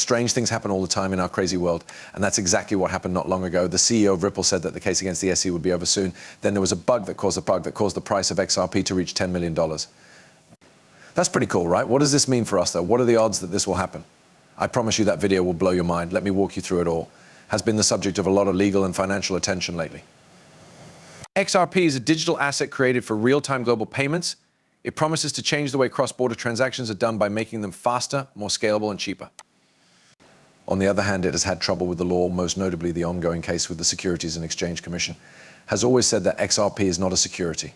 Strange things happen all the time in our crazy world, and that's exactly what happened not long ago. The CEO of Ripple said that the case against the SEC would be over soon. Then there was a bug that caused the price of XRP to reach $10 million. That's pretty cool, right? What does this mean for us, though? What are the odds that this will happen? I promise you that video will blow your mind. Let me walk you through it all. Has been the subject of a lot of legal and financial attention lately. XRP is a digital asset created for real-time global payments. It promises to change the way cross-border transactions are done by making them faster, more scalable, and cheaper. On the other hand, it has had trouble with the law, most notably the ongoing case with the Securities and Exchange Commission, has always said that XRP is not a security.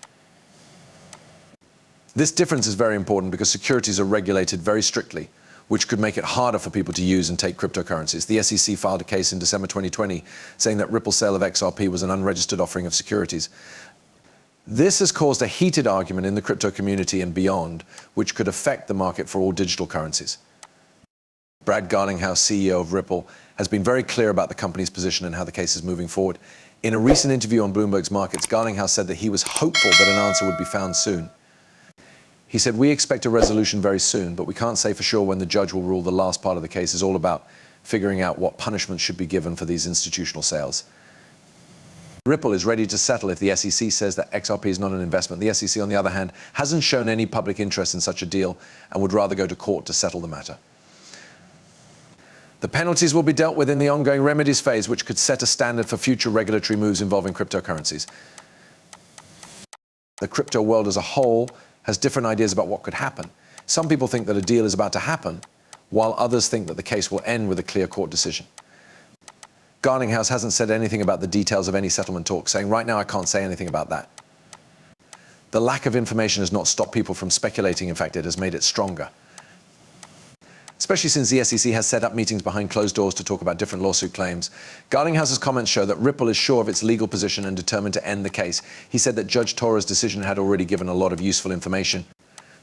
This difference is very important because securities are regulated very strictly, which could make it harder for people to use and take cryptocurrencies. The SEC filed a case in December 2020 saying that Ripple's sale of XRP was an unregistered offering of securities. This has caused a heated argument in the crypto community and beyond, which could affect the market for all digital currencies. Brad Garlinghouse, CEO of Ripple, has been very clear about the company's position and how the case is moving forward. In a recent interview on Bloomberg's Markets, Garlinghouse said that he was hopeful that an answer would be found soon. He said, "We expect a resolution very soon, but we can't say for sure when the judge will rule. The last part of the case is all about figuring out what punishment should be given for these institutional sales." Ripple is ready to settle if the SEC says that XRP is not an investment. The SEC, on the other hand, hasn't shown any public interest in such a deal and would rather go to court to settle the matter. The penalties will be dealt with in the ongoing remedies phase, which could set a standard for future regulatory moves involving cryptocurrencies. The crypto world as a whole has different ideas about what could happen. Some people think that a deal is about to happen, while others think that the case will end with a clear court decision. Garlinghouse hasn't said anything about the details of any settlement talk, saying, "Right now I can't say anything about that." The lack of information has not stopped people from speculating. In fact, it has made it stronger. Especially since the SEC has set up meetings behind closed doors to talk about different lawsuit claims. Garlinghouse's comments show that Ripple is sure of its legal position and determined to end the case. He said that Judge Torah's decision had already given a lot of useful information.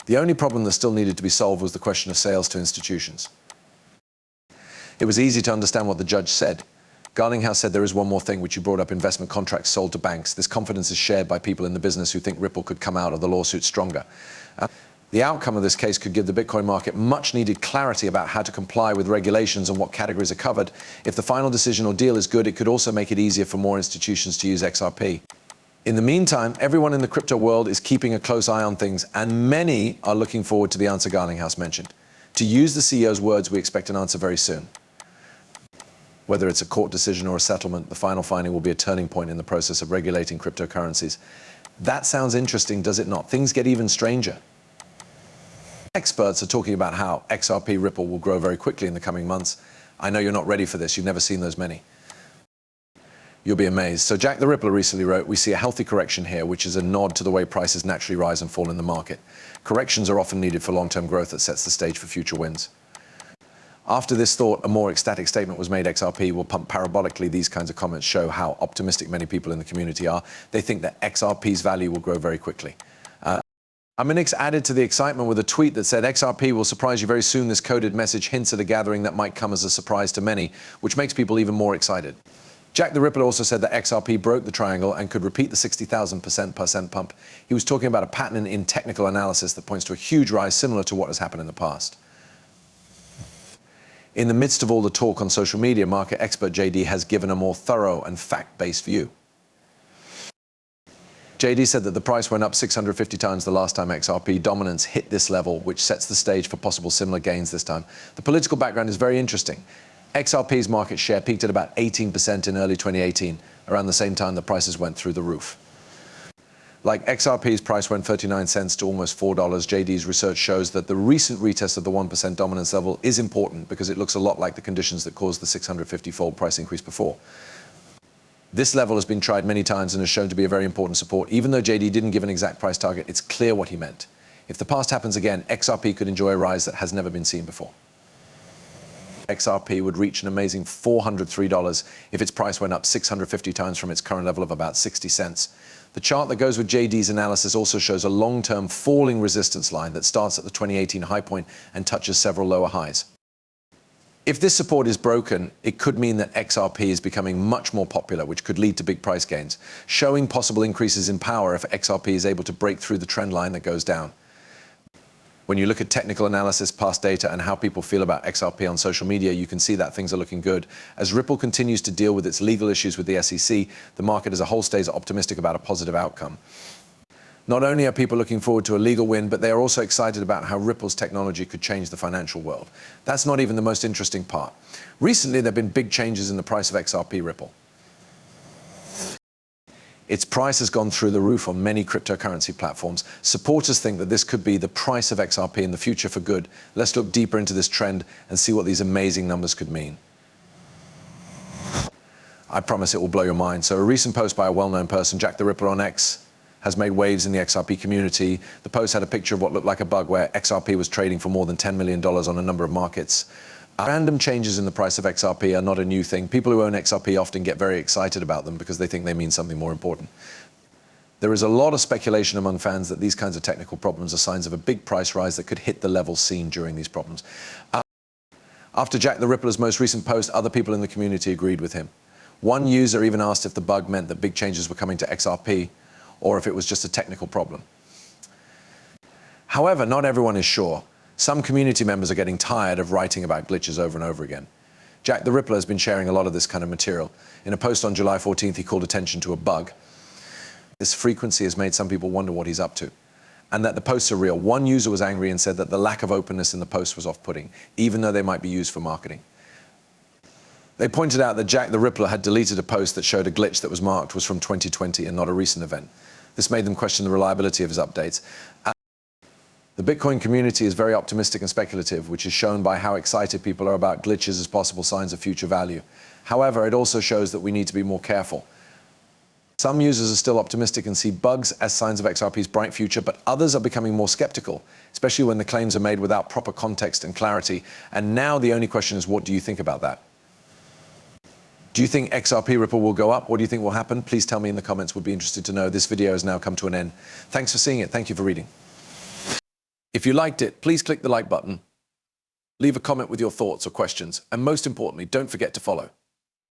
The only problem that still needed to be solved was the question of sales to institutions. It was easy to understand what the judge said. Garlinghouse said there is one more thing, which you brought up: investment contracts sold to banks. This confidence is shared by people in the business who think Ripple could come out of the lawsuit stronger. The outcome of this case could give the Bitcoin market much-needed clarity about how to comply with regulations and what categories are covered. If the final decision or deal is good, it could also make it easier for more institutions to use XRP. In the meantime, everyone in the crypto world is keeping a close eye on things, and many are looking forward to the answer Garlinghouse mentioned. To use the CEO's words, we expect an answer very soon. Whether it's a court decision or a settlement, the final finding will be a turning point in the process of regulating cryptocurrencies. That sounds interesting, does it not? Things get even stranger. Experts are talking about how XRP Ripple will grow very quickly in the coming months. I know you're not ready for this. You've never seen those many. You'll be amazed. So Jack the Rippler recently wrote, "We see a healthy correction here, which is a nod to the way prices naturally rise and fall in the market. Corrections are often needed for long-term growth that sets the stage for future wins." After this thought, a more ecstatic statement was made: XRP will pump parabolically. These kinds of comments show how optimistic many people in the community are. They think that XRP's value will grow very quickly. Minix added to the excitement with a tweet that said, "XRP will surprise you very soon. This coded message hints at a gathering that might come as a surprise to many," which makes people even more excited. Jack the Rippler also said that XRP broke the triangle and could repeat the 60,000% pump. He was talking about a pattern in technical analysis that points to a huge rise similar to what has happened in the past. In the midst of all the talk on social media, market expert JD has given a more thorough and fact-based view. JD said that the price went up 650 times the last time XRP dominance hit this level, which sets the stage for possible similar gains this time. The political background is very interesting. XRP's market share peaked at about 18% in early 2018, around the same time the prices went through the roof. Like XRP's price went 39 cents to almost $4, JD's research shows that the recent retest of the 1% dominance level is important because it looks a lot like the conditions that caused the 650-fold price increase before. This level has been tried many times and has shown to be a very important support. Even though JD didn't give an exact price target, it's clear what he meant. If the past happens again, XRP could enjoy a rise that has never been seen before. XRP would reach an amazing $403 if its price went up 650 times from its current level of about 60 cents. The chart that goes with JD's analysis also shows a long-term falling resistance line that starts at the 2018 high point and touches several lower highs. If this support is broken, it could mean that XRP is becoming much more popular, which could lead to big price gains, showing possible increases in power if XRP is able to break through the trend line that goes down. When you look at technical analysis, past data, and how people feel about XRP on social media, you can see that things are looking good. As Ripple continues to deal with its legal issues with the SEC, the market as a whole stays optimistic about a positive outcome. Not only are people looking forward to a legal win, but they are also excited about how Ripple's technology could change the financial world. That's not even the most interesting part. Recently, there have been big changes in the price of XRP Ripple. Its price has gone through the roof on many cryptocurrency platforms. Supporters think that this could be the price of XRP in the future for good. Let's look deeper into this trend and see what these amazing numbers could mean. I promise it will blow your mind. So a recent post by a well-known person, Jack the Ripper on X, has made waves in the XRP community. The post had a picture of what looked like a bug where XRP was trading for more than $10 million on a number of markets. Random changes in the price of XRP are not a new thing. People who own XRP often get very excited about them because they think they mean something more important. There is a lot of speculation among fans that these kinds of technical problems are signs of a big price rise that could hit the levels seen during these problems. After Jack the Rippler's most recent post, other people in the community agreed with him. One user even asked if the bug meant that big changes were coming to XRP or if it was just a technical problem. However, not everyone is sure. Some community members are getting tired of writing about glitches over and over again. Jack the Rippler has been sharing a lot of this kind of material. In a post on July 14th, he called attention to a bug. This frequency has made some people wonder what he's up to, and that the posts are real. One user was angry and said that the lack of openness in the post was off-putting, even though they might be used for marketing. They pointed out that Jack the Rippler had deleted a post that showed a glitch that was marked was from 2020 and not a recent event. This made them question the reliability of his updates. The Bitcoin community is very optimistic and speculative, which is shown by how excited people are about glitches as possible signs of future value. However, it also shows that we need to be more careful. Some users are still optimistic and see bugs as signs of XRP's bright future, but others are becoming more skeptical, especially when the claims are made without proper context and clarity. And now the only question is, what do you think about that? Do you think XRP Ripple will go up? What do you think will happen? Please tell me in the comments. Would be interested to know. This video has now come to an end. Thanks for seeing it. Thank you for reading. If you liked it, please click the like button, leave a comment with your thoughts or questions, and most importantly, don't forget to follow.